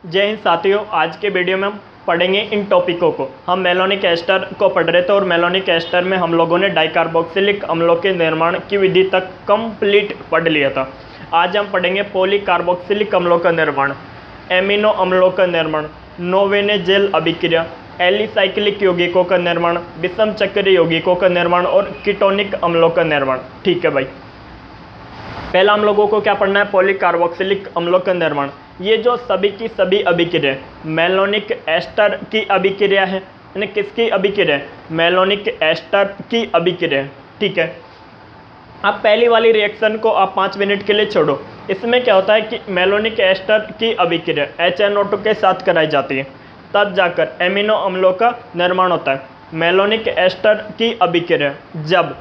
जय हिंद साथियों, आज के वीडियो में हम पढ़ेंगे इन टॉपिकों को। हम मेलोनिक एस्टर को पढ़ रहे थे और मेलोनिक एस्टर में हम लोगों ने डाइकार्बोक्सिलिक अम्लों के निर्माण की विधि तक कंप्लीट पढ़ लिया था। आज हम पढ़ेंगे पॉलीकार्बोक्सिलिक अम्लों का निर्माण, एमिनो अम्लों का निर्माण, नोवेने जेल अभिक्रिया, एलिसाइक्लिक यौगिकों का निर्माण, विषम चक्रीय यौगिकों का निर्माण और कीटोनिक अम्लों का निर्माण। ठीक है भाई, पहला हम लोगों को क्या पढ़ना है? पॉलीकार्बोक्सिलिक अम्लों का निर्माण। ये जो सभी की सभी अभिक्रिया मेलोनिक एस्टर की अभिक्रिया है, यानी किसकी अभिक्रिया? मेलोनिक एस्टर की अभिक्रिया। ठीक है, अब पहली वाली रिएक्शन को आप 5 मिनट के लिए छोड़ो। इसमें क्या होता है कि मेलोनिक एस्टर की अभिक्रिया HNO2 के साथ कराई जाती है, तब जाकर एमिनो अम्लों का निर्माण होता है। मेलोनिक एस्टर की अभिक्रिया जब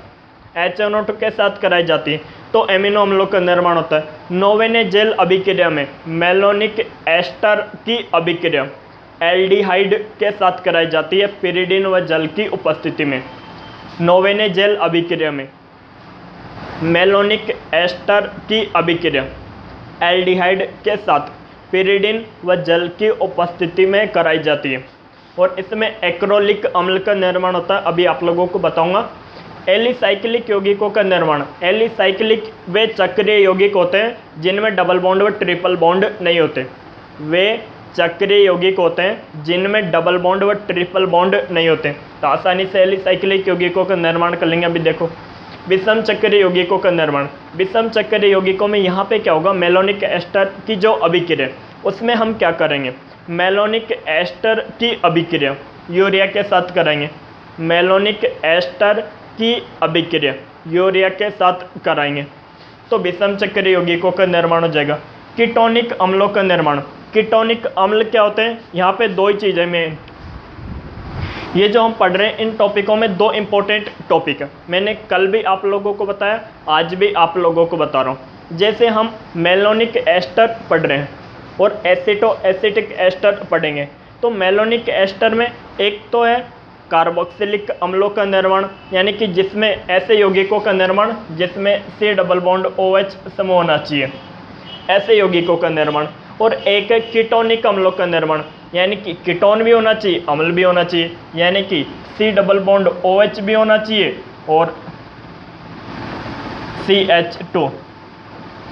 HNO2 के साथ कराई जाती है तो एमिनो अम्लों का निर्माण होता है। नोवेने जेल अभिक्रिया में मेलोनिक एस्टर की अभिक्रिया एल्डिहाइड के साथ कराई जाती है पिरिडिन व जल की उपस्थिति में। नोवेने जेल अभिक्रिया में मेलोनिक एस्टर की अभिक्रिया एल्डिहाइड के साथ पिरिडिन व जल की उपस्थिति में कराई जाती है और इसमें एक्रोलिक अम्ल का निर्माण होता है। अभी आप लोगों को बताऊंगा। एलिसाइक्लिक यौगिकों का निर्माण, एलिसाइक्लिक वे चक्रीय यौगिक होते हैं जिनमें डबल बॉन्ड व ट्रिपल बॉन्ड नहीं होते। वे चक्रीय यौगिक होते हैं जिनमें डबल बॉन्ड व ट्रिपल बॉन्ड नहीं होते, तो आसानी से एलिसाइक्लिक यौगिकों का निर्माण कर लेंगे। अभी देखो, विषम चक्रीय यौगिकों का निर्माण। विषम चक्रीय यौगिकों में यहाँ पे क्या होगा? मेलोनिक एस्टर की जो अभिक्रिया उसमें हम क्या करेंगे? मेलोनिक एस्टर की अभिक्रिया यूरिया के साथ कराएंगे। मेलोनिक एस्टर की अभिक्रिया यूरिया के साथ कराएंगे तो विषम चक्रीय यौगिकों का निर्माण हो जाएगा। कीटोनिक अम्लों का निर्माण। कीटोनिक अम्ल क्या होते हैं? यहाँ पे दो ही चीज़ें में, ये जो हम पढ़ रहे हैं इन टॉपिकों में दो इंपॉर्टेंट टॉपिक है। मैंने कल भी आप लोगों को बताया, आज भी आप लोगों को बता रहा हूँ। जैसे हम मेलोनिक एस्टर पढ़ रहे हैं और एसिटिक एस्टर पढ़ेंगे, तो मेलोनिक एस्टर में एक तो है कार्बोक्सिलिक अम्लों का निर्माण, यानी कि जिसमें ऐसे यौगिकों का निर्माण जिसमें C डबल बॉन्ड OH समूह होना चाहिए, ऐसे यौगिकों का निर्माण। और एक है कीटोनिक अम्लों का निर्माण, यानी कि कीटोन भी होना चाहिए, अम्ल भी होना चाहिए, यानी कि C डबल बॉन्ड OH भी होना चाहिए और CH2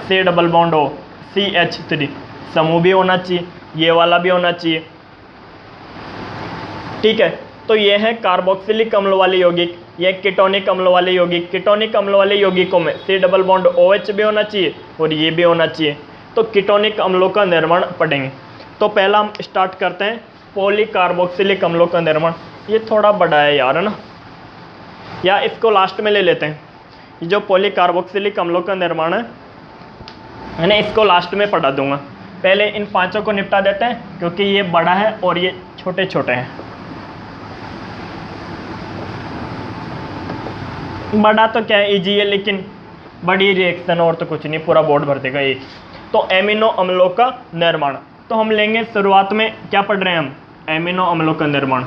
C double bond O CH3 समूह भी होना चाहिए, ये वाला भी होना चाहिए। ठीक है, तो ये है कार्बोक्सिलिक अम्ल वाले यौगिक, ये कीटोनिक अम्ल वाले यौगिक। कीटोनिक अम्ल वाले यौगिकों में C डबल बॉन्ड OH भी होना चाहिए और ये भी होना चाहिए। तो कीटोनिक अम्लों का निर्माण पढ़ेंगे। तो पहला हम स्टार्ट करते हैं पॉलीकार्बोक्सिलिक अम्लों का निर्माण। ये थोड़ा बड़ा है यार, है ना, या इसको लास्ट में ले लेते हैं। ये जो पॉलीकार्बोक्सिलिक अम्लों का निर्माण है मैंने इसको लास्ट में पढ़ा दूंगा। पहले इन पांचों को निपटा देते हैं क्योंकि ये बड़ा है और ये छोटे छोटे हैं। बड़ा तो क्या है, इजी है, लेकिन बड़ी रिएक्शन और तो कुछ नहीं, पूरा बोर्ड भर देगा एक। तो एमिनो अम्लों का निर्माण, तो हम लेंगे शुरुआत में क्या पढ़ रहे हैं हम? एमिनो अम्लों का निर्माण,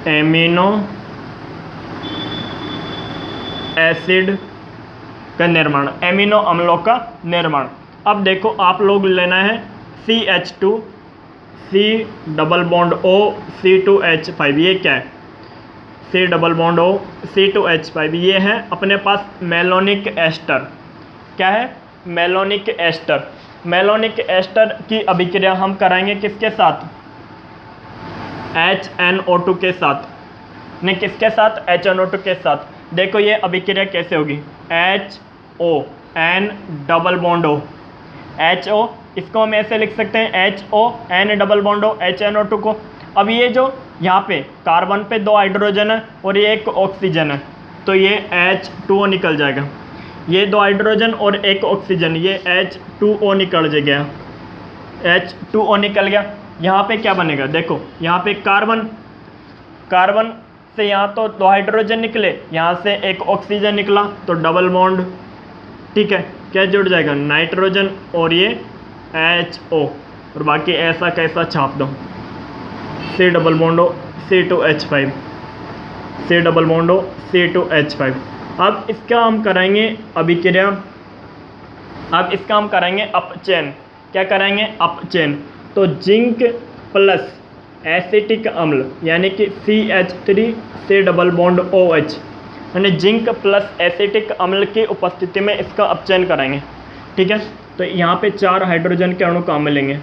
एमिनो एसिड का निर्माण, एमिनो अम्लों का निर्माण। अब देखो, आप लोग लेना है CH2 C double bond O C2H5, ये क्या है? C double bond O C2H5, ये है अपने पास मेलोनिक एस्टर। क्या है? Malonic ester. मेलोनिक एस्टर की अभिक्रिया हम कराएंगे किसके साथ? HNO2 के साथ। नहीं, किसके साथ? HNO2 के साथ। देखो ये अभिक्रिया कैसे होगी? HO N double bond O HO, इसको हम ऐसे लिख सकते हैं HO N double bond O HNO2 को। अब ये जो यहाँ पे कार्बन पे 2 हाइड्रोजन है और ये एक ऑक्सीजन है, तो ये H2O निकल जाएगा। ये 2 हाइड्रोजन और एक ऑक्सीजन, ये H2O निकल जाएगा, H2O निकल गया। यहाँ पे क्या बनेगा? देखो यहाँ पे कार्बन से यहाँ तो 2 हाइड्रोजन निकले, यहाँ से एक ऑक्सीजन निकला, तो डबल बॉन्ड। ठीक है, क्या जुड़ जाएगा? नाइट्रोजन और ये HO, और बाकी ऐसा कैसा छाप दो, C double bond O C2H5 C double bond O C2H5। अब इसका हम कराएंगे अभिक्रिया, अब इसका हम कराएंगे अपचयन। क्या कराएंगे? अपचयन। तो जिंक प्लस एसिटिक अम्ल यानी कि CH3 से डबल बॉन्ड OH, यानी जिंक प्लस एसिटिक अम्ल की उपस्थिति में इसका अपचयन कराएंगे। ठीक है, तो यहाँ पे 4 हाइड्रोजन के अणु काम मिलेंगे,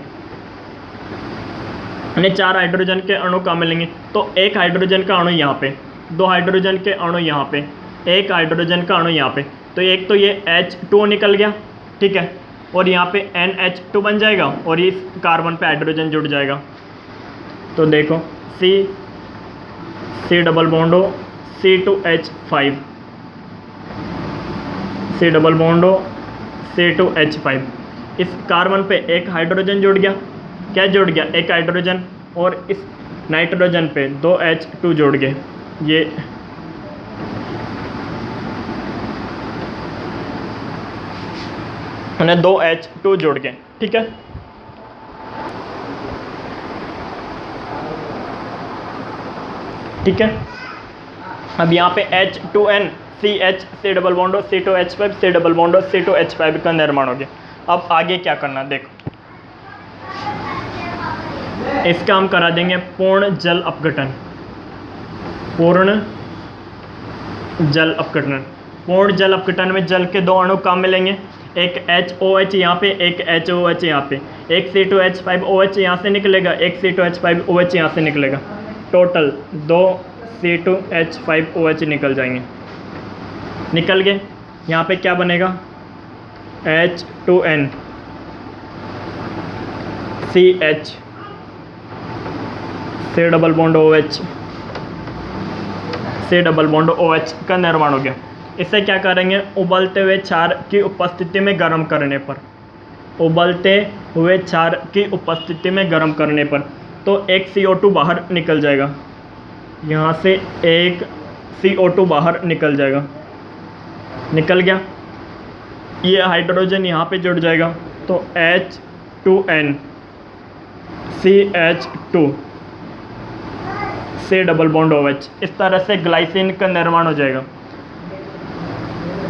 यानी 4 हाइड्रोजन के अणु काम मिलेंगे। तो 1 हाइड्रोजन का अणु यहाँ पे, 2 हाइड्रोजन के अणु यहाँ पे, 1 हाइड्रोजन का अणु यहाँ पे, तो एक तो ये H2 निकल गया। ठीक है, और यहाँ पे NH2 बन जाएगा और इस कार्बन पे हाइड्रोजन जुड़ जाएगा। तो देखो C double bond O C2H5, C double bond O C2H5, इस कार्बन पे एक हाइड्रोजन जुड़ गया। क्या जुड़ गया? एक हाइड्रोजन, और इस नाइट्रोजन पे 2 H2 जुड़ गए। ये मैंने 2 H2 जुड़ गए। ठीक है, ठीक है। अब यहाँ पे H2N CH C double bond C2H5 C double bond C2H5 का निर्माण हो गया। अब आगे क्या करना देखो, इसका हम करा देंगे पूर्ण जल अपघटन। पूर्ण जल अपघटन, पूर्ण जल अपघटन में जल के 2 अणु काम मिलेंगे, एक HOH यहाँ पे, एक HOH यहाँ पे, एक C2H5OH यहाँ से निकलेगा, एक C2H5OH यहाँ से निकलेगा। टोटल 2 C2H5OH निकल जाएंगे। निकल गए, यहाँ पे क्या बनेगा? H2N CH C double bond OH C double bond OH का निर्माण हो गया। इसे क्या करेंगे? उबलते हुए क्षार की उपस्थिति में गर्म करने पर, उबलते हुए क्षार की उपस्थिति में गर्म करने पर तो एक CO2 बाहर निकल जाएगा, यहाँ से एक CO2 बाहर निकल जाएगा। निकल गया, ये हाइड्रोजन यहाँ पे जुड़ जाएगा, तो H2N CH2 C double bond OH। इस तरह से ग्लाइसिन का निर्माण हो जाएगा।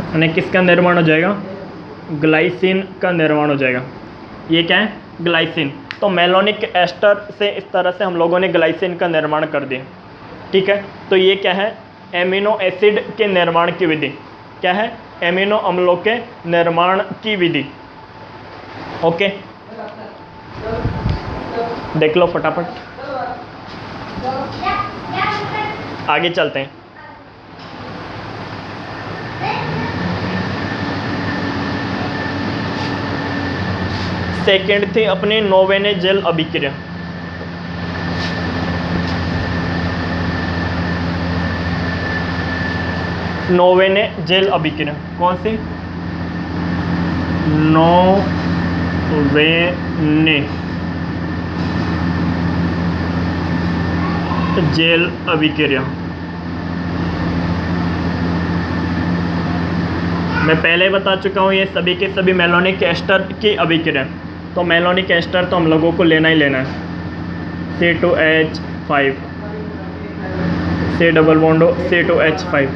यानी किसका निर्माण हो जाएगा? ग्लाइसिन का निर्माण हो जाएगा। ये क्या है? ग्लाइसिन। तो मेलोनिक एस्टर से इस तरह से हम लोगों ने ग्लाइसिन का निर्माण कर दिया। ठीक है, तो ये क्या है? एमिनो एसिड के निर्माण की विधि। क्या है? एमिनो अम्लों के निर्माण की विधि। ओके, देख लो फटाफट, आगे चलते हैं। सेकेंड थी अपनी नोवेने जेल अभिक्रिया। नोवेने जेल अभिक्रिया कौन सी? नोवेने जेल अभिक्रिया। मैं पहले बता चुका हूँ, ये सभी के सभी मेलोनिक एस्टर की अभिक्रिया। तो मेलोनिक एस्टर तो हम लोगों को लेना ही लेना है। C2H5 C double bond C2H5,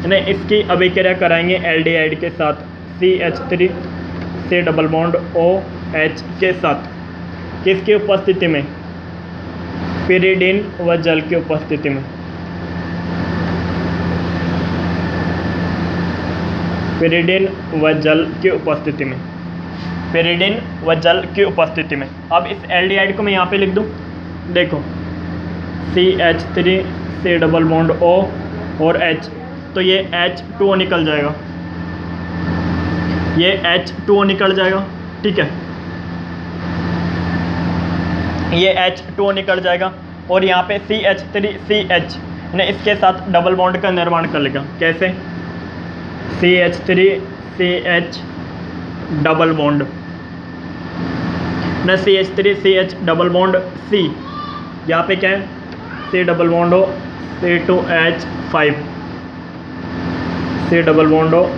यानी इसकी अभिक्रिया कराएंगे एल्डिहाइड के साथ CH3 C double bond OH के साथ। किसकी उपस्थिति में? पिरिडीन व जल की उपस्थिति में। पिरिडीन व जल की उपस्थिति में, पिरिडीन व जल की उपस्थिति में। अब इस एल्डिहाइड को मैं यहाँ पे लिख दूँ, देखो CH3 C double bond O और H, तो ये H2O निकल जाएगा, ये H2O निकल जाएगा। ठीक है, ये H2O निकल जाएगा और यहाँ पे CH3CH ने इसके साथ डबल बॉन्ड का निर्माण कर लेगा। कैसे? CH3CH डबल बॉन्ड न CH3CH डबल बॉन्ड C, यहाँ पे क्या है? C डबल बॉन्ड हो C2H5 C डबल बॉन्ड हो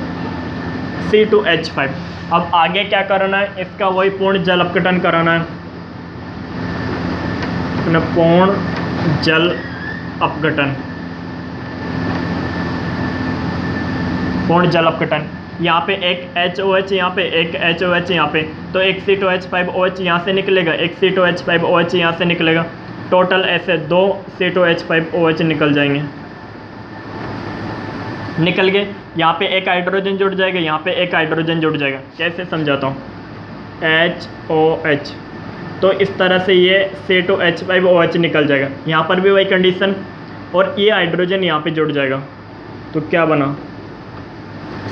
C2H5। अब आगे क्या करना है? इसका वही पूर्ण जल अपघटन कराना है। पूर्ण जल अपघटन, पूर्ण जल अपघटन। यहाँ पे एक HOH, यहाँ पे एक HOH, यहाँ पे, तो एक C2H5OH यहाँ से निकलेगा, एक C2H5OH यहाँ से निकलेगा, टोटल ऐसे 2 C2H5OH निकल जाएंगे, निकल गए। यहाँ पे एक हाइड्रोजन जुड़ जाएगा, यहाँ पे एक हाइड्रोजन जुड़ जाएगा। कैसे समझाता हूँ, HOH, तो इस तरह से ये C2H5OH निकल जाएगा, यहाँ पर भी वही कंडीशन, और ये हाइड्रोजन यहाँ पे जुड़ जाएगा, तो क्या बना,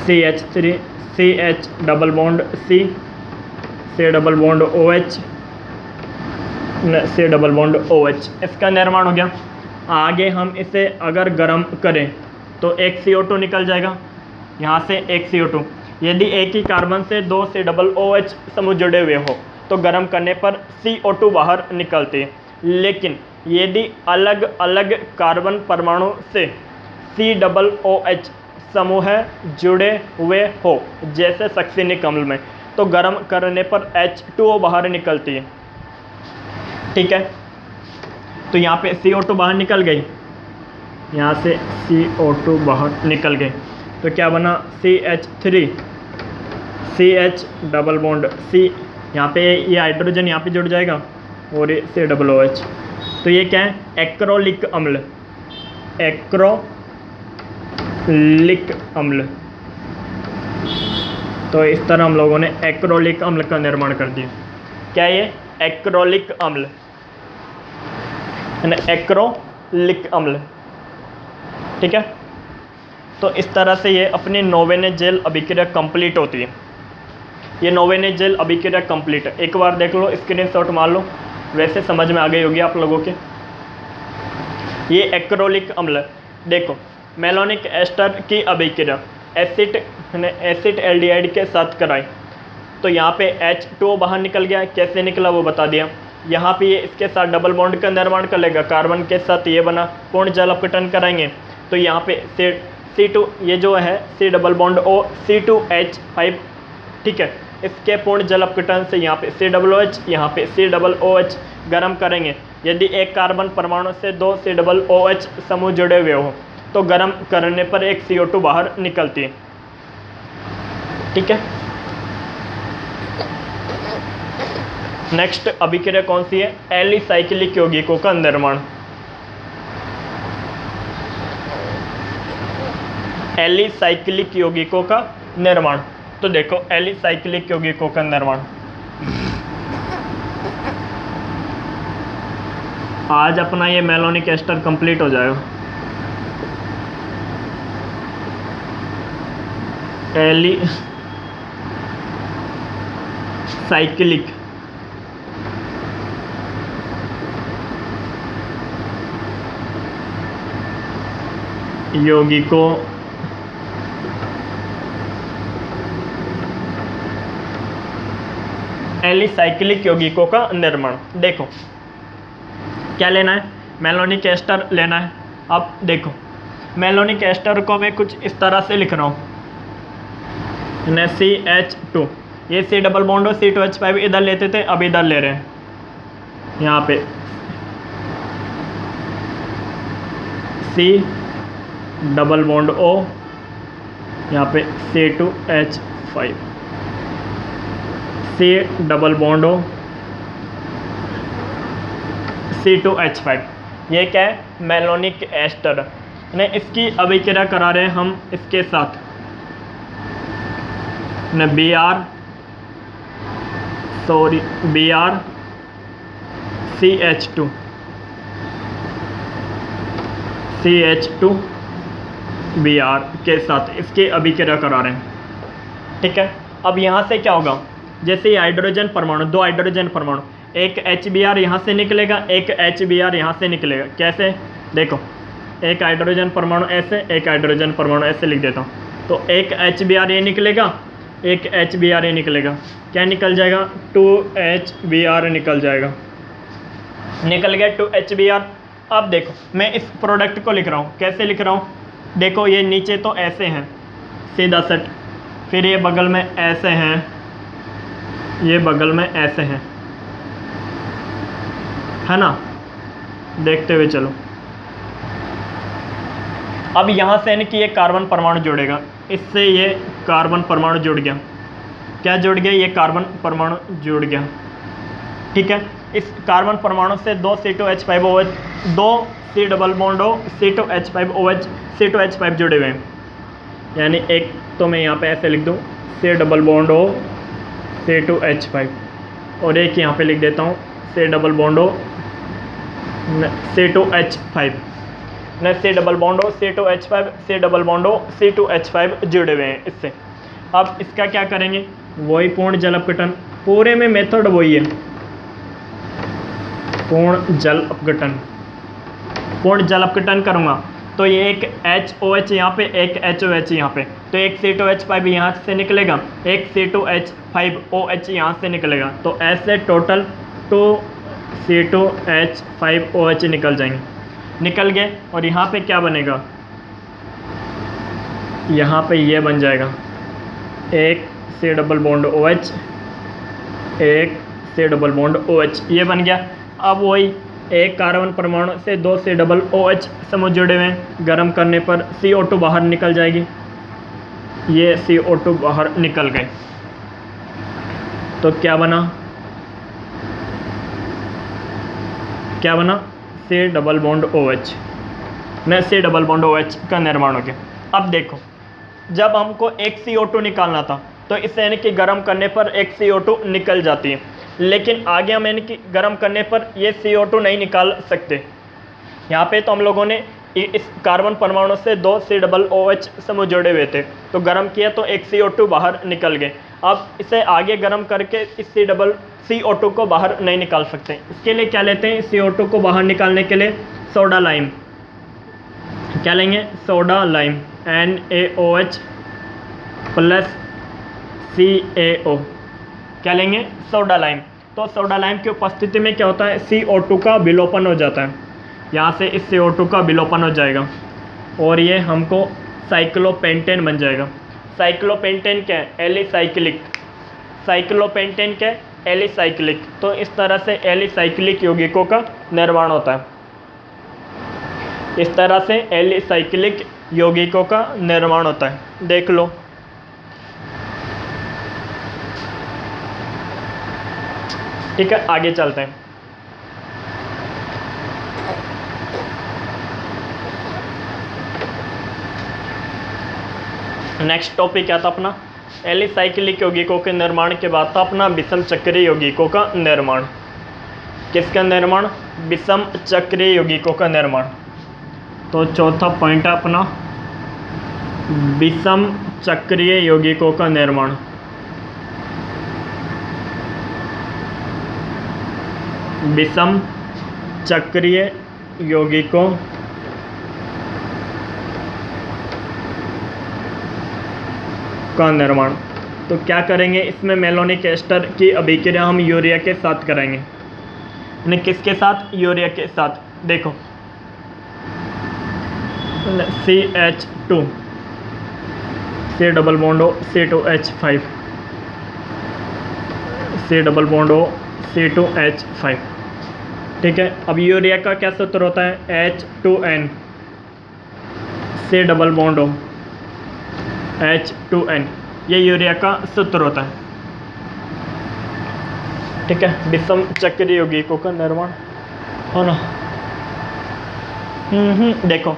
CH3, CH double bond C, C double bond OH, C double bond OH, इसका निर्माण हो गया। आगे हम इसे अगर गर्म करें तो एक CO2 निकल जाएगा, यहाँ से एक CO2। यदि एक ही कार्बन से 2 C डबल OH समूह जुड़े हुए हो तो गर्म करने पर CO2 बाहर निकलती है। लेकिन यदि अलग अलग कार्बन परमाणु से C डबल OH समूह जुड़े हुए हो, जैसे सक्सिनिक अम्ल में, तो गर्म करने पर H2O बाहर निकलती है। ठीक है, तो यहाँ पे CO2 बाहर निकल गई, यहाँ से CO2 बाहर निकल गई, तो क्या बना, CH3, CH double bond C, यहाँ पे ये हाइड्रोजन यहाँ पे जुड़ जाएगा, और ये C डबल OH, तो ये क्या है, एक्रोलिक अम्ल, एक्रोलिक अम्ल। तो इस तरह हम लोगों ने एक्रोलिक अम्ल का निर्माण कर दिया। क्या ये, एक्रोलिक अम्ल, एक्रोलिक अम्ल। ठीक है, तो इस तरह से ये अपनी नोवेने जेल अभिक्रिया कंप्लीट होती है। ये नोवेने जेल अभिक्रिया कंप्लीट है, एक बार देख लो, स्क्रीनशॉट मार लो, वैसे समझ में आ गई होगी आप लोगों के। ये एक्रोलिक अम्ल, देखो मेलोनिक एस्टर की अभिक्रिया एसिड एल्डिहाइड के साथ कराई, तो यहाँ पे H2O बाहर निकल गया, कैसे निकला वो बता दिया। यहाँ पे ये इसके साथ डबल बॉन्ड का निर्माण कर लेगा, कार्बन के साथ ये बना, पूर्ण जल अपघटन कराएंगे, तो यहाँ पे C2, ये जो है C double bond O, C2H5, ठीक है, इसके पूर्ण जल अपघटन से यहाँ पे C डबल OH, यहाँ पे C डबल OH गर्म करेंगे। यदि एक कार्बन परमाणु से 2 C डबल OH समूह जुड़े हुए हो तो गर्म करने पर एक CO2 बाहर निकलती है। ठीक है, नेक्स्ट अभिक्रिया कौन सी है, एलिसाइक्लिक यौगिकों का निर्माण। एलिसाइक्लिक यौगिकों का निर्माण, तो देखो एलिसाइक्लिक यौगिकों का निर्माण, आज अपना ये मेलोनिक एस्टर कंप्लीट हो जाएगा। एलिसाइक्लिक यौगिकों एलिसाइक्लिक यौगिकों का निर्माण। देखो क्या लेना है, मेलोनिक एस्टर लेना है। अब देखो मेलोनिक एस्टर को मैं कुछ इस तरह से लिख रहा हूँ, CH2, ये C डबल बॉन्ड और C2H5 इधर लेते थे, अब इधर ले रहे हैं, यहाँ पे C डबल बॉन्ड O, यहाँ पे C2H5, C double bond O, C2H5, ये क्या है, मेलोनिक एस्टर ने इसकी अभिक्रिया करा रहे हैं हम इसके साथ ने Br CH2 Br के साथ इसकी अभिक्रिया करा रहे हैं। ठीक है, अब यहाँ से क्या होगा, जैसे हाइड्रोजन परमाणु, 2 हाइड्रोजन परमाणु, एक HBr यहाँ से निकलेगा, एक HBr यहाँ से निकलेगा। कैसे, देखो एक हाइड्रोजन परमाणु ऐसे, एक हाइड्रोजन परमाणु ऐसे लिख देता हूँ, तो एक HBr ये निकलेगा, एक HBr ये निकलेगा, क्या निकल जाएगा, 2HBr निकल जाएगा, निकल गया 2HBr। अब देखो मैं इस प्रोडक्ट को लिख रहा हूँ, कैसे लिख रहा हूँ, देखो ये नीचे तो ऐसे हैं सीधा सेट, फिर ये बगल में ऐसे हैं, ये बगल में ऐसे हैं, है ना, देखते हुए चलो। अब यहाँ से यानी कि ये कार्बन परमाणु जुड़ेगा, इससे ये कार्बन परमाणु जुड़ गया। क्या जुड़ गया? ये कार्बन परमाणु जुड़ गया। ठीक है, इस कार्बन परमाणु से 2 C2H5OH, 2 C double bond O C2H5OH C2H5 जुड़े हुए हैं। यानी एक तो मैं यहाँ पे ऐसे लिख दूँ C double bond O C2H5, और एक यहाँ पे लिख देता हूँ C double bond O C2H5। न C double bond O C2H5, C double bond O C2H5 जुड़े हुए हैं इससे। अब इसका क्या करेंगे? वही पूर्ण जल अपघटन, पूरे में मेथड वही है, पूर्ण जल अपघटन। पूर्ण जल अपघटन करूँगा तो ये एक HOH यहाँ पे, एक HOH यहाँ पे, तो एक C2H5 यहाँ से निकलेगा, एक C2H5OH यहाँ से निकलेगा, तो ऐसे टोटल 2 C2H5OH निकल जाएंगे। निकल गए, और यहाँ पे क्या बनेगा? यहाँ पे ये बन जाएगा एक C डबल बॉन्ड OH, एक C डबल बॉन्ड OH, ये बन गया। अब वही एक कार्बन परमाणु से 2 C डबल OH समूह जुड़े हुए हैं, गर्म करने पर CO2 बाहर निकल जाएगी, ये CO2 बाहर निकल गए, तो क्या बना? क्या बना? C डबल बॉन्ड OH, न C डबल बॉन्ड OH का निर्माण हो गया। अब देखो, जब हमको एक CO2 निकालना था तो इसे यानी कि गर्म करने पर एक CO2 निकल जाती है, लेकिन आगे हम यानी कि गर्म करने पर ये CO2 नहीं निकाल सकते। यहाँ पे तो हम लोगों ने इस कार्बन परमाणु से 2 C डबल OH समूह जुड़े हुए थे, तो गर्म किया तो एक CO2 बाहर निकल गए। अब इसे आगे गर्म करके इस CO2 को बाहर नहीं निकाल सकते। इसके लिए क्या लेते हैं? CO2 को बाहर निकालने के लिए सोडा लाइम। क्या लेंगे? Soda lime, NaOH plus CaO। क्या लेंगे? Soda lime. तो सोडा लाइम की उपस्थिति में क्या होता है? CO2 का विलोपन हो जाता है, यहाँ से इस CO2 का विलोपन हो जाएगा, और ये हमको साइक्लोपेंटेन बन जाएगा। साइक्लोपेंटेन क्या है? एलिसाइक्लिक। साइक्लोपेंटेन क्या है? एलिसाइक्लिक। तो इस तरह से एलिसाइक्लिक यौगिकों का निर्माण होता है। इस तरह से एलिसाइक्लिक यौगिकों का निर्माण होता है, देख लो। ठीक है, आगे चलते हैं। नेक्स्ट टॉपिक क्या था अपना? एलिसाइक्लिक यौगिकों के निर्माण के बाद था अपना विषम चक्रीय यौगिकों का निर्माण। किसका निर्माण? विषम चक्रीय यौगिकों का निर्माण। तो चौथा पॉइंट है अपना विषम चक्रीय यौगिकों का निर्माण। विषम चक्रीय यौगिकों का निर्माण। तो क्या करेंगे? इसमें मेलोनिक एस्टर की अभिक्रिया हम यूरिया के साथ करेंगे। यानी किसके साथ? यूरिया के साथ। देखो CH2 C double bond O C2H5, C double bond O C2H5। ठीक है, अब यूरिया का क्या सूत्र होता है? H2N C double bond O H2N, ये यूरिया का सूत्र होता है। ठीक है, विषम चक्रीय यौगिकों का निर्माण हो ना। देखो,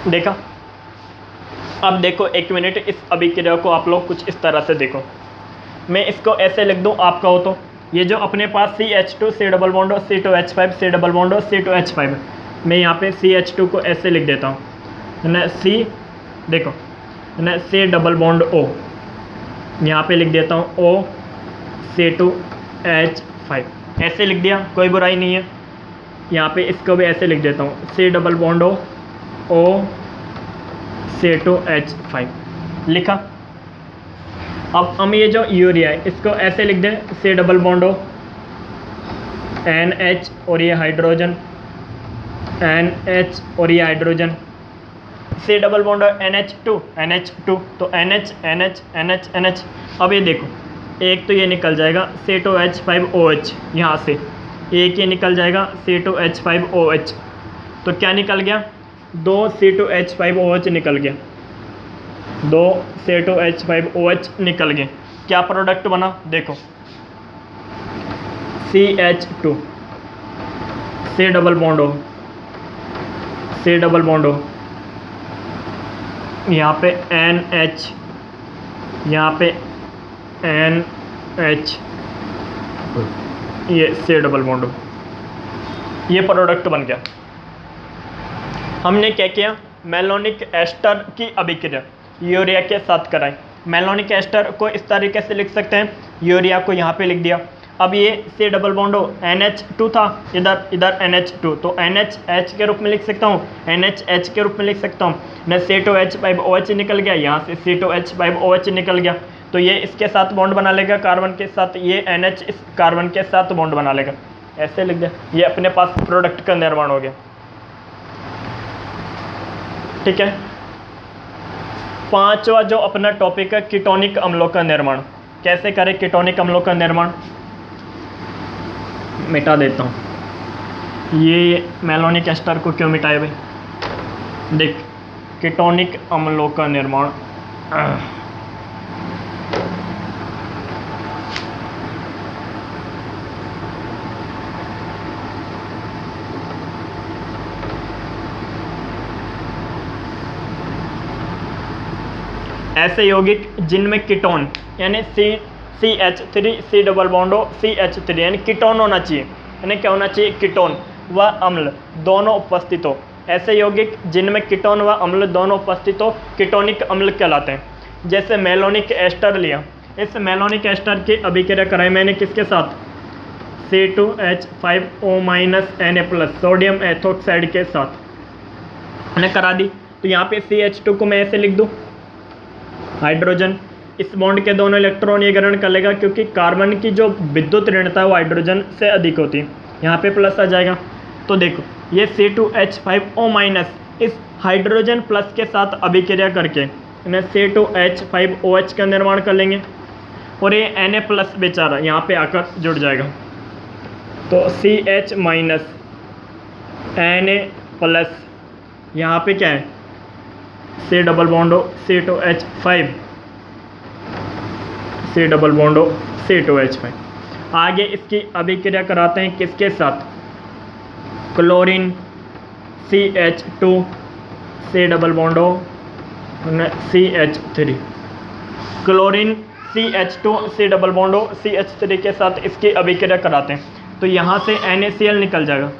देखा? अब देखो, एक मिनट, इस अभिक्रिया को आप लोग कुछ इस तरह से देखो। मैं इसको ऐसे लिख दूं, आपका हो तो ये जो अपने पास CH2 C double bond O C2H5 C double bond O C2H5, मैं यहाँ पे CH2 को ऐसे लिख देता हूँ, है ना। C, देखो, है ना, C डबल बॉन्ड O, यहाँ पे लिख देता हूँ O C2H5, ऐसे लिख दिया, कोई बुराई नहीं है। यहाँ पे इसको भी ऐसे लिख देता हूँ, C double bond O C2H5 लिखा। अब हम ये जो यूरिया है इसको ऐसे लिख दें, C double bond O NH, और ये हाइड्रोजन NH, और ये hydrogen C double bond NH2, तो NH NH NH NH। अब ये देखो, एक तो ये निकल जाएगा C2H5OH, यहाँ से एक ये निकल जाएगा C2H5OH। तो क्या निकल गया? 2C2H5OH निकल गया, 2C2H5OH निकल गए। क्या प्रोडक्ट बना देखो, CH2 C double bond O, C double bond O, यहाँ पे NH, यहाँ पे NH, ये C डबल बॉन्ड O, ये प्रोडक्ट बन गया। हमने क्या किया, मेलोनिक एस्टर की अभिक्रिया यूरिया के साथ कराई। मेलोनिक एस्टर को इस तरीके से लिख सकते हैं, यूरिया को यहाँ पे लिख दिया। अब ये C double bond O NH2 था, इधर NH2, तो NH के रूप में लिख सकता हूँ, NH के रूप में लिख सकता हूँ न। C2H5OH निकल गया, यहाँ से C2H5OH निकल गया, तो ये इसके साथ बॉन्ड बना लेगा कार्बन के साथ, ये NH इस कार्बन के साथ बॉन्ड बना लेगा, ऐसे लिख दिया। ये अपने पास प्रोडक्ट का निर्माण हो गया। ठीक है, पांचवा जो अपना टॉपिक है कीटोनिक अम्लों का निर्माण। कैसे करें कीटोनिक अम्लों का निर्माण, मिटा देता हूँ। ये मेलोनिक एस्टर को क्यों मिटाए भाई, देख कीटोनिक अम्लों का निर्माण। ऐसे यौगिक जिनमें कीटोन यानी CH3 C double bond O CH3 यानी कीटोन होना चाहिए, यानी क्या होना चाहिए, कीटोन व अम्ल दोनों उपस्थित हो। ऐसे यौगिक जिनमें कीटोन व अम्ल दोनों उपस्थित हो कीटोनिक अम्ल कहलाते हैं। जैसे मेलोनिक एस्टर लिया, इस मेलोनिक एस्टर की अभिक्रिया कराई मैंने किसके साथ, C2H5O Na+ सोडियम एथोक्साइड के साथ मैंने करा दी। तो यहाँ पे CH2 को मैं ऐसे लिख दूँ, हाइड्रोजन, इस बॉन्ड के दोनों इलेक्ट्रॉन ये ग्रहण कर लेगा क्योंकि कार्बन की जो विद्युत ऋणता है वो हाइड्रोजन से अधिक होती है, यहाँ पे प्लस आ जाएगा। तो देखो ये C2H5O- इस हाइड्रोजन प्लस के साथ अभिक्रिया करके इन्हें C2H5OH का निर्माण कर लेंगे और ये Na+ बेचारा यहाँ पे आकर जुड़ जाएगा। तो CH- Na+, यहाँ पे क्या है, C double bond O C2H5, C double bond O C2H5। आगे इसकी अभिक्रिया कराते हैं किसके साथ, chlorine CH2 C double bond O CH3, chlorine CH2 C double bond O CH3 के साथ इसकी अभिक्रिया कराते हैं। तो यहाँ से NaCl निकल जाएगा,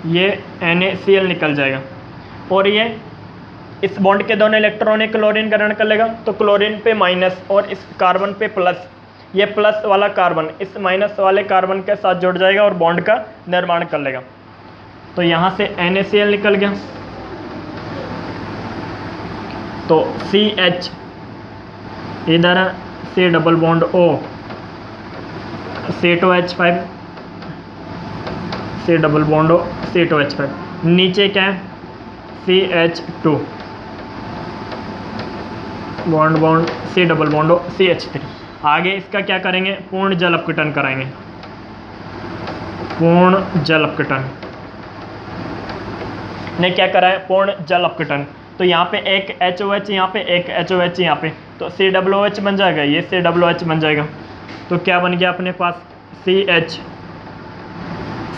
ये NaCl निकल जाएगा और ये इस बॉन्ड के दोनों इलेक्ट्रॉन क्लोरीन ग्रहण कर लेगा, तो क्लोरीन पे माइनस और इस कार्बन पे प्लस, ये प्लस वाला कार्बन इस माइनस वाले कार्बन के साथ जुड़ जाएगा और बॉन्ड का निर्माण कर लेगा। तो यहाँ से NaCl निकल गया, तो CH इधर C double bond O C2H5, C double bond O C2H5, नीचे क्या है CH2 bond C double bond O CH3। आगे इसका क्या करेंगे, पूर्ण जल अपघटन कराएंगे, पूर्ण जल अपघटन ने क्या करा है, पूर्ण जल अपघटन। तो यहाँ पे एक HOH, यहाँ पे एक HOH, यहाँ पे तो COOH बन जाएगा, ये COOH बन जाएगा। तो क्या बन गया अपने पास, CH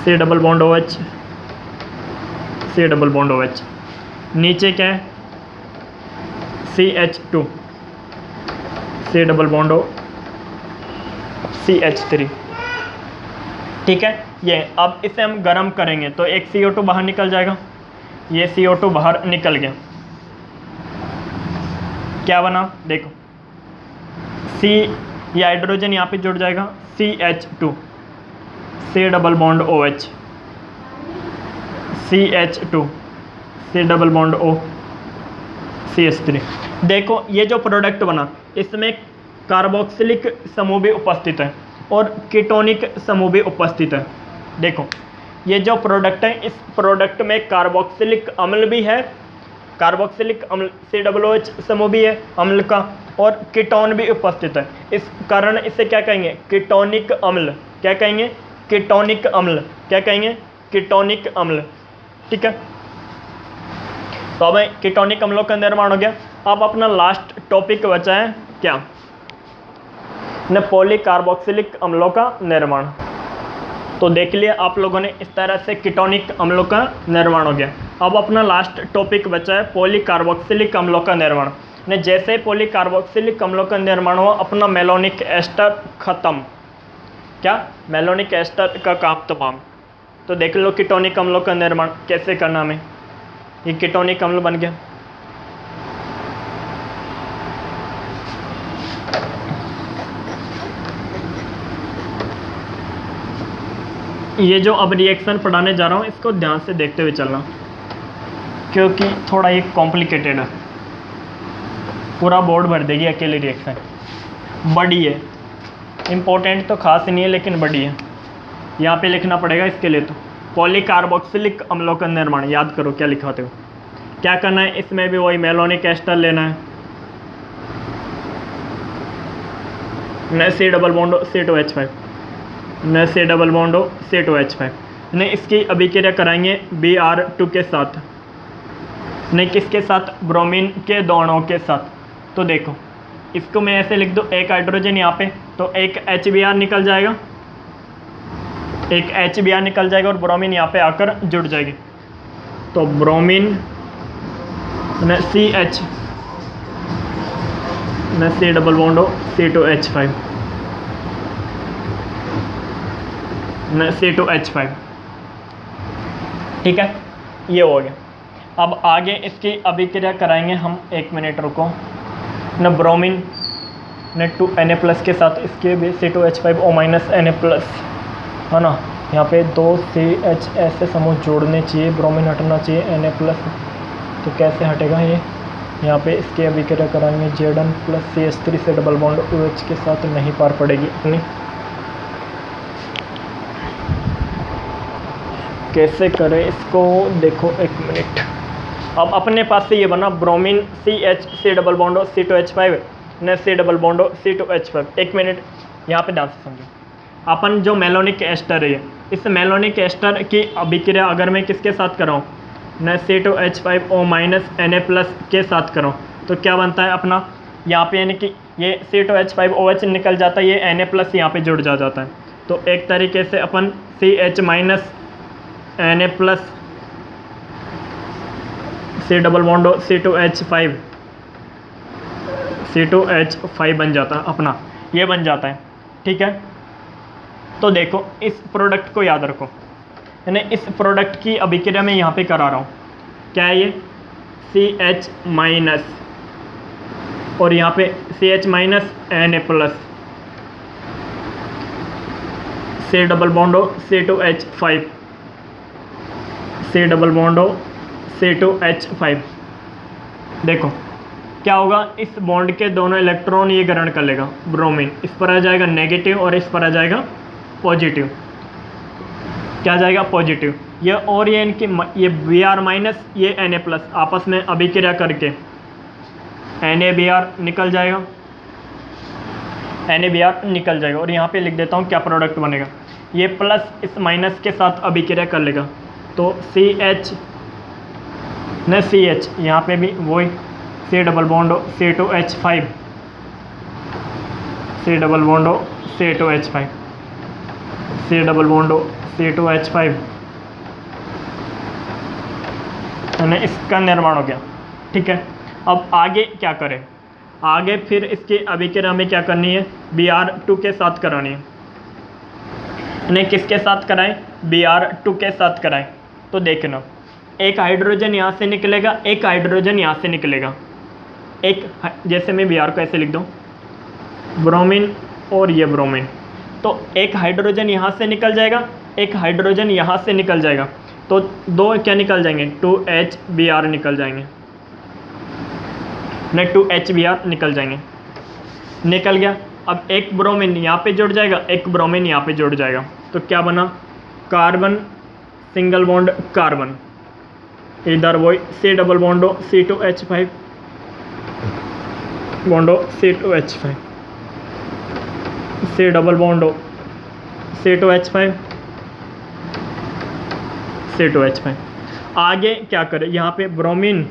C double bond OH C double bond OH, नीचे क्या है CH2 C double bond O CH3। ठीक है, ये अब इसे हम गर्म करेंगे तो एक CO2 बाहर निकल जाएगा, ये CO2 बाहर निकल गया। क्या बना देखो, C ये हाइड्रोजन यहाँ पे जुड़ जाएगा, CH2 C double bond OH CH2 C double bond O CH3। देखो ये जो प्रोडक्ट बना इसमें कार्बोक्सिलिक समूह भी उपस्थित है और कीटोनिक समूह भी उपस्थित है। देखो ये जो प्रोडक्ट है इस प्रोडक्ट में कार्बोक्सिलिक अम्ल भी है, कार्बोक्सिलिक अम्ल COOH समूह भी है अम्ल का, और कीटोन भी उपस्थित है। इस कारण इसे क्या कहेंगे, कीटोनिक अम्ल। क्या कहेंगे, कीटोनिक अम्ल। क्या कहेंगे, कीटोनिक अम्ल। ठीक है, तो अब कीटोनिक अम्लों का निर्माण हो गया। अब अपना लास्ट टॉपिक बचा है क्या, न पॉलीकार्बोक्सिलिक अम्लों का निर्माण। तो देख लिया आप लोगों ने, इस तरह से कीटोनिक अम्लों का निर्माण हो गया। अब अपना लास्ट टॉपिक बचा है पॉलीकार्बोक्सिलिक अम्लों का निर्माण। ने जैसे पॉलीकार्बोक्सिलिक अम्लों का निर्माण हुआ, अपना मेलोनिक एस्टर खत्म। क्या, मेलोनिक एस्टर का काम तमाम। तो देख लो कीटोनिक अम्लों का निर्माण कैसे करना हमें। ये कीटोनिक अम्ल बन गया। ये जो अब रिएक्शन पढ़ाने जा रहा हूँ, इसको ध्यान से देखते हुए चलना, क्योंकि थोड़ा ये कॉम्प्लिकेटेड है। पूरा बोर्ड भर देगी अकेले रिएक्शन। बड़ी है, इम्पोर्टेंट तो खास नहीं है लेकिन बड़ी है। यहाँ पे लिखना पड़ेगा इसके लिए। तो पॉलीकार्बोक्सिलिक अम्लों का निर्माण याद करो क्या लिखाते हो। क्या करना है, इसमें भी वही मेलोनिक एस्टर लेना है, न C डबल बॉन्ड C2H5, न C डबल बॉन्ड C2H5, नहीं इसकी अभिक्रिया कराएंगे Br2 के साथ, नहीं किसके साथ, ब्रोमीन के दो अणुओं के साथ। तो देखो इसको मैं ऐसे लिख दूँ, एक हाइड्रोजन यहाँ पे, तो एक HBr निकल जाएगा, एक HBr निकल जाएगा और ब्रोमीन यहाँ पे आकर जुड़ जाएगी। तो ब्रोमीन न CH, न C डबल बॉन्ड C2H5, न C2H5। ठीक है, ये हो गया। अब आगे इसकी अभिक्रिया कराएंगे हम, 1 मिनट रुको। न ब्रोमीन न 2Na+ के साथ इसके भी C2H5O- Na+, है ना। यहाँ पे 2 CH ऐसे समूह जोड़ने चाहिए, ब्रोमीन हटना चाहिए, Na+, तो कैसे हटेगा ये। यहाँ पे इसके अभिक्रिया कराएंगे Zn+ CH3 से डबल बॉन्ड OH के साथ, नहीं पार पड़ेगी अपनी। कैसे करें इसको, देखो 1 मिनट। अब अपने पास से ये बना bromine CH C double bond C2H5 न C double bond C2H5। 1 minute यहाँ पे ध्यान से समझो। अपन जो मेलोनिक एस्टर है, इस मेलोनिक एस्टर की अभिक्रिया अगर मैं किसके साथ कराऊँ, न C2H5O- Na+ के साथ कराऊँ, तो क्या बनता है अपना, यहाँ पे यानी कि ये C2H5OH निकल जाता है, ये Na+ यहाँ पे जुड़ जाता है। तो एक तरीके से अपन CH- Na+ C double bond C2H5 बन जाता है अपना, ये बन जाता है। ठीक है, तो देखो इस प्रोडक्ट को याद रखो, यानी इस प्रोडक्ट की अभिक्रिया मैं यहाँ पे करा रहा हूँ। क्या है ये, CH- और यहाँ पे CH- Na+, C double bond C2H5, C double bond C2H5। देखो क्या होगा, इस बॉन्ड के दोनों इलेक्ट्रॉन ये ग्रहण कर लेगा, ब्रोमीन इस पर आ जाएगा नेगेटिव और इस पर आ जाएगा पॉजिटिव। क्या जाएगा, पॉजिटिव। ये और ये इनकी ये Br- ये Na+ आपस में अभिक्रिया करके NaBr निकल जाएगा, NaBr निकल जाएगा। और यहाँ पे लिख देता हूँ क्या प्रोडक्ट बनेगा, ये प्लस इस माइनस के साथ अभिक्रिया कर लेगा, तो CH न CH, यहाँ पे भी वही C double bond C2H5, C double bond C2H5, C double bond C2H5, यानी इसका निर्माण हो गया। ठीक है, अब आगे क्या करें, आगे फिर इसकी अभिक्रिया हमें क्या करनी है, Br2 के साथ करानी है। यानी किसके साथ कराएं, Br2 के साथ कराएं। तो देखना, एक हाइड्रोजन यहाँ से निकलेगा, एक हाइड्रोजन यहाँ से निकलेगा। एक जैसे मैं Br को ऐसे लिख दूँ, ब्रोमीन और ये ब्रोमीन, तो एक हाइड्रोजन यहाँ से निकल जाएगा, एक हाइड्रोजन यहाँ से निकल जाएगा, तो दो क्या निकल जाएंगे, 2HBr निकल जाएंगे, नहीं 2HBr निकल जाएंगे। निकल गया। अब एक ब्रोमीन यहाँ पे जुड़ जाएगा, एक ब्रोमीन यहाँ पे जुड़ जाएगा, तो क्या बना, कार्बन सिंगल बॉन्ड कार्बन, इधर वही C double बॉन्डो C2H5 बॉन्डो C2H5, C double बॉन्डो C2H5 C2H5। आगे क्या करें, यहाँ पे ब्रोमीन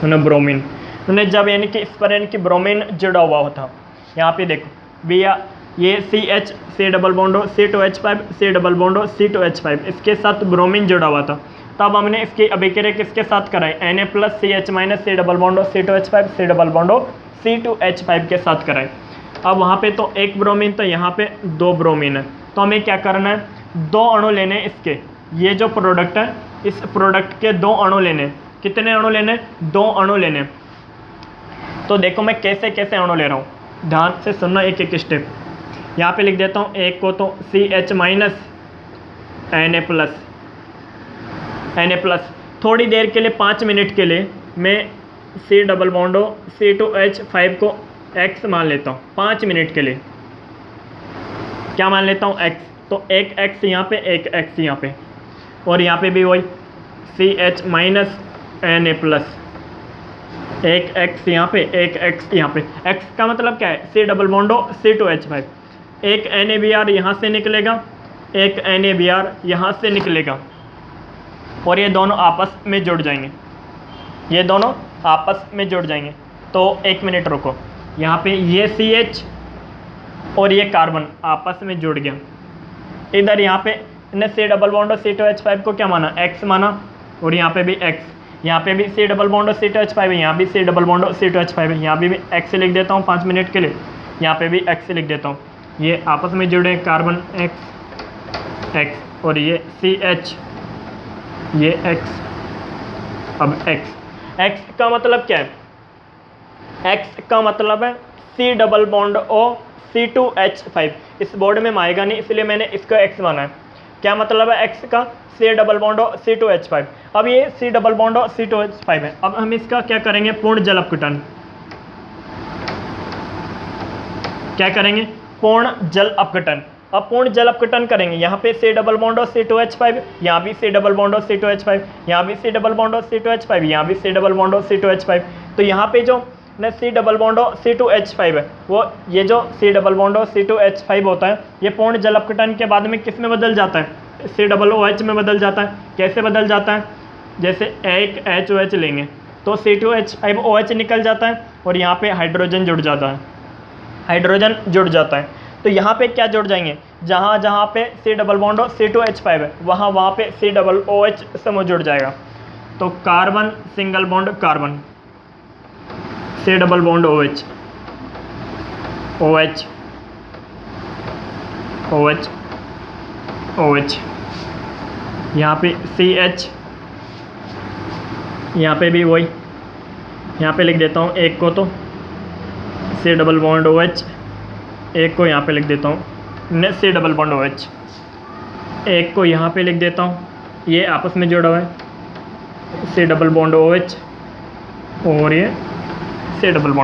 ना ब्रोमीन, मैंने जब यानी कि इस पर यानी कि ब्रोमीन जुड़ा हुआ होता, यहाँ पे देखो भैया ये CH C double bond C2H5 C double bond C2H5 इसके साथ ब्रोमीन जुड़ा हुआ था, तब हमने इसकी अभिक्रिया किसके साथ कराई, Na+CH- C double bond C2H5 C double bond C2H5 के साथ कराई। अब वहाँ पे तो एक ब्रोमीन, तो यहाँ पे 2 ब्रोमीन है, तो हमें क्या करना है, 2 अणु लेने इसके, ये जो प्रोडक्ट है इस प्रोडक्ट के 2 अणु लेने, कितने अणु लेने, 2 अणु लेने। तो देखो मैं कैसे कैसे अणु ले रहा हूँ, ध्यान से सुनना एक एक स्टेप। यहाँ पे लिख देता हूँ एक को तो CH- Na+, थोड़ी देर के लिए 5 मिनट के लिए मैं C डबल बॉन्ड C2H5 को X मान लेता हूँ, 5 मिनट के लिए क्या मान लेता हूँ, X। तो एक X यहाँ पे, एक X यहाँ पे, और यहाँ पे भी वही CH- Na+, एक X यहाँ पे, एक X यहाँ पे। X का मतलब क्या है, C डबल बॉन्ड C2H5, एक NaBr यहाँ से निकलेगा, एक NaBr यहाँ से निकलेगा, और ये दोनों आपस में जुड़ जाएंगे, ये दोनों आपस में जुड़ जाएंगे। तो 1 मिनट रुको, यहाँ पे ये CH और ये कार्बन आपस में जुड़ गया, इधर यहाँ पे ने C डबल बॉन्ड C2H5 को क्या माना, X माना, और यहाँ पे भी X, यहाँ पे भी C डबल बॉन्ड C2H5 है, यहाँ भी C डबल बॉन्ड C2H5 है, यहाँ भी X लिख देता हूँ 5 मिनट के लिए, यहाँ पे भी X लिख देता हूँ। ये आपस में जुड़े कार्बन X, और ये CH, ये X, अब X का मतलब क्या है, X का मतलब है C double bond O C2H5, इस बोर्ड में आएगा नहीं इसलिए मैंने इसका X माना है। क्या मतलब है X का, C डबल बॉन्ड C2H5। अब ये C डबल बॉन्ड C2H5 है, अब हम इसका क्या करेंगे, पूर्ण जल अपघटन, क्या करेंगे, पूर्ण जल अपघटन। अब पूर्ण जल अपघटन करेंगे, यहाँ पे C डबल बॉन्ड C2H5, यहाँ भी C डबल बॉन्ड C2H5, यहाँ भी C डबल बॉन्ड C2H5, यहाँ भी C डबल बॉन्ड C2H5। तो यहाँ पे जो न C डबल बॉन्ड C2H5 है, वो ये जो C डबल बॉन्ड C2H5 होता है, ये पूर्ण जल अपघटन के बाद में किस में बदल जाता है, COOH में बदल जाता है। कैसे बदल जाता है, जैसे एक HOH लेंगे तो C2H5OH निकल जाता है, और यहाँ पे हाइड्रोजन जुड़ जाता है, हाइड्रोजन जुड़ जाता है। तो यहाँ पे क्या जुड़ जाएंगे, जहाँ जहाँ पे C डबल बॉन्ड C2H5 है, वहाँ पे COOH समूह जुड़ जाएगा। तो carbon single bond carbon, C double bond OH, OH, यहाँ पे CH, यहाँ पे भी वही, यहाँ पे लिख देता हूँ एक को तो C डबल बॉन्ड OH, एक को यहाँ पे लिख देता हूँ C डबल बॉन्ड OH, एक को यहाँ पे लिख देता हूँ, ये आपस में जुड़ा हुआ है C डबल बॉन्ड OH, और ये C डबल बॉन्ड